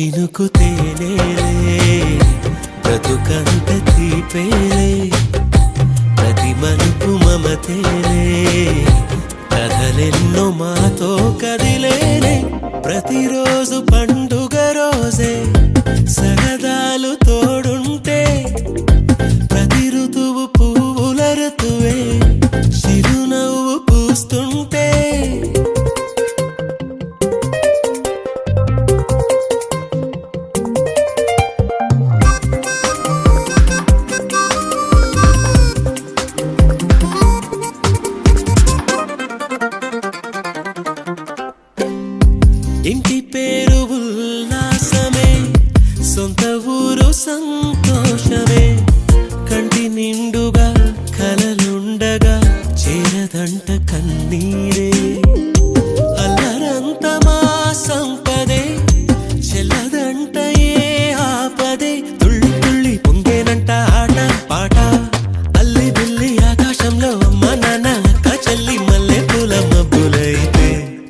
చినుకు తేనేలే బ్రతుకంత తీపేలే ప్రతి మలుపు మమతేలే కథలెన్నో మాతో కదిలేనే ప్రతిరోజు పండుగ రోజే సరదాలు తోడుంటే ప్రతి ఋతువు పువ్వుల ఋతువే చిరునవ్వు పూస్తుంటే ఇంటి పేరు ఉల్లాసమే సొంత ఊరు సంతోషమే కంటి నిండుగా కలలుండగా చేరదంట కన్నీరే అల్లరంత మా సంపదే చెల్లదంట ఏ ఆపదే తుళ్ళి తుళ్ళి పొంగేనంట ఆట పాట అల్లి బిల్లి ఆకాశంలో అమ్మ నాన్న అక్క చెల్లి మల్లె పూల మబ్బులైతే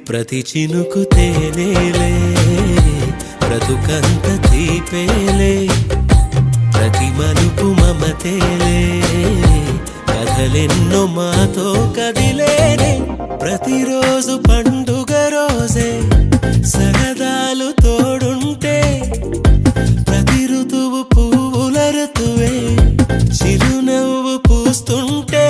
ప్రతి చినుకు తేనేలే బ్రతుకంత తీపేలే ప్రతి మలుపు మమతేలే కథలెన్నో మాతో కదిలేనే ప్రతిరోజు పండుగ రోజే సరదాలు తోడుంటే ప్రతి ఋతువు పువ్వుల ఋతువే చిరునవ్వు పూస్తుంటే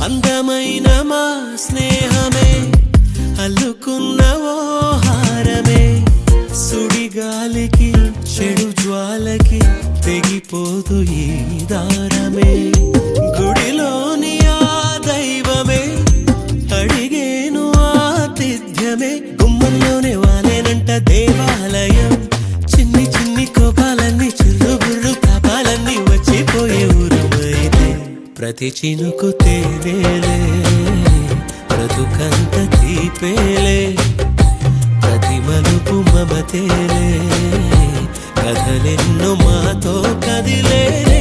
అందమైన మా స్నేహమే అల్లుకున్న ఓ హారమే సుడిగాలికి చెడు జ్వాలకి తెగిపోదు ఈ దారమే గుడిలోని ఆ దైవమే అడిగేను ఆతిథ్యమే గుమ్మంలోనే వాలేనంట దేవాలయం చిన్ని చిన్ని కోపాలన్నీ చిర్రు బుర్రు తాపాలన్నీ వచ్చిపోయే ఊరమైతే ప్రతి చినుకు తేనేలే బ్రతుకంత తీపేలే ప్రతి మలుపు మమతేలే కథలెన్నో మాతో కదిలేనే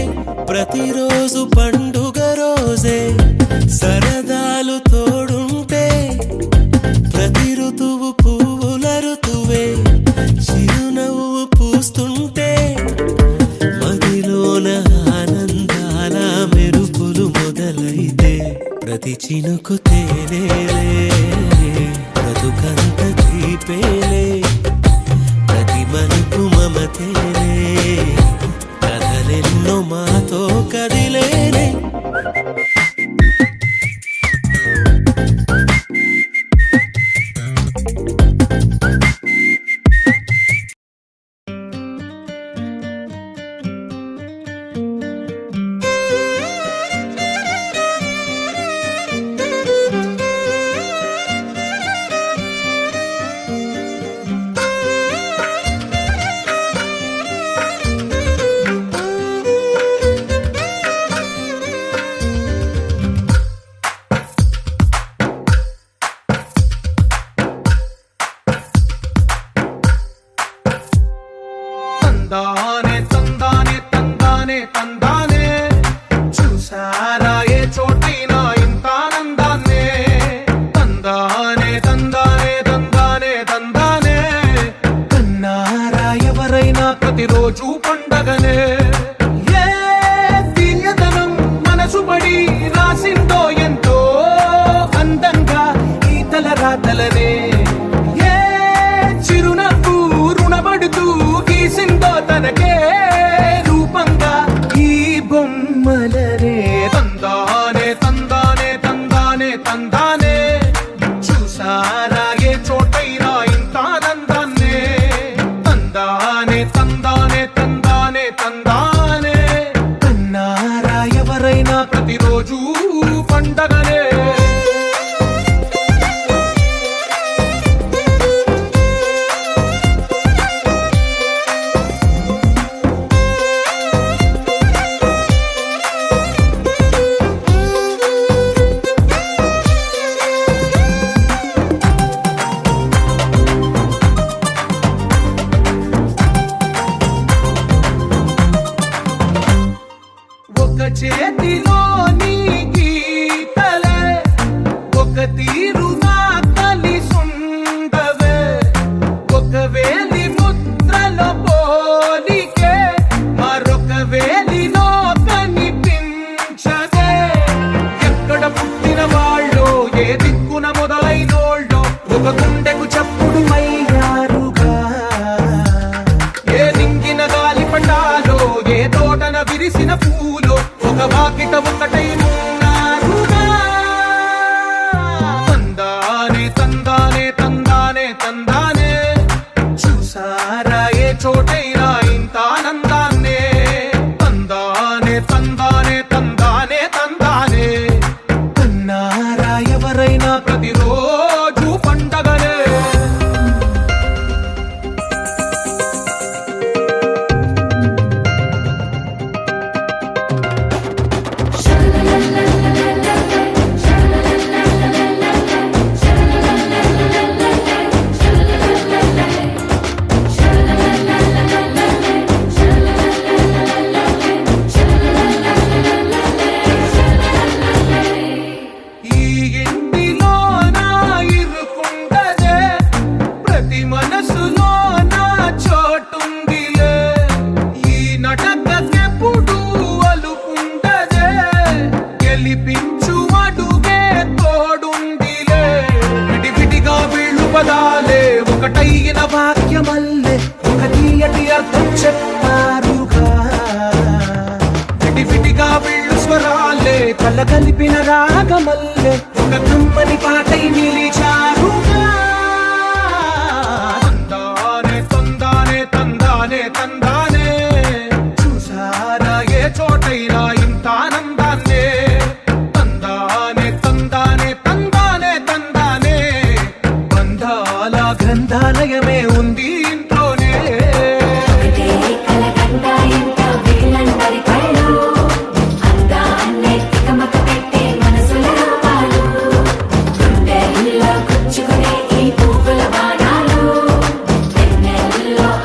ప్రతిరోజు పండుగ రోజే సరదాలు తోడుంటే ప్రతి ఋతువు పువ్వుల ఋతువే చిరునవ్వు పూస్తుంటే మదిలోన ఆనందాల మెరుపులు మొదలైతే ప్రతి చినుకు తేనేలే బ్రతుకంత తీపేలే ప్రతి మలుపు మమతేలే కథలెన్నో మాతో కదిలేనే తందానే తందానే తందానే తందానే చూసారా ఏ చోటైనా ఇంత ఆనందాన్నే తందానే తందానే తందానే తందానే కన్నారా ఎవరైనా ప్రతిరోజు పండగనే ఏ దివ్యతనం మనసు పడి రాసిందో ఎంతో అందంగా ఈ తలరాతలనే ఏ చిరునవ్వు రుణపడుతూ గీసిందో తనకే రూపంగా ఈ బొమ్మలనే తందానే తందానే తందానే తందానే చూసారా ఏ చోటైనా ఇంత ఆనందాన్నే తందానే తందానే తందానే తందానే కన్నారా ఎవరైనా ప్రతిరోజు పండగనే చేతిలో నీ గీతలే ఒక తీరుగా కలిసుండవే ఒక వేలి ముద్రలో పోలికే మరొక వేలిలో కనిపించదే ఎక్కడ పుట్టిన వాళ్ళో ఏ దిక్కున మొదలైనోళ్ళో ఒక గుండెకు చప్పుడు అయ్యారుగా ఏ నింగిన గాలి పటాలో ఏ తోటన విరిసిన పూలో ఒక వాకిట ఒకటై ఉన్నారుగా తందానే తందానే తందానే తందానే చూసారా ఏ చోటైనా ఇంత ఆనందాన్నే తందానే తందానే తందానే తందానే కన్నారా ఎవరైనా ప్రతిరోజు పండగనే ఈ ఇంటిలో నా ఇరుకుండదే ప్రతి మనసులో నా చోటుందిలే ఈ నటకెప్పుడు అలుకుండదే గెలిపించు అడుగే తోడుందిలే విడివిడిగా వీళ్ళు పదాలే ఒకటైన వాక్యమల్లే ఒక తీయటి అర్థం చెప్పారుగా విడివిడిగా వీళ్ళు స్వరాలే కల కలిపిన రాగమల్లే ఒక కమ్మని పాట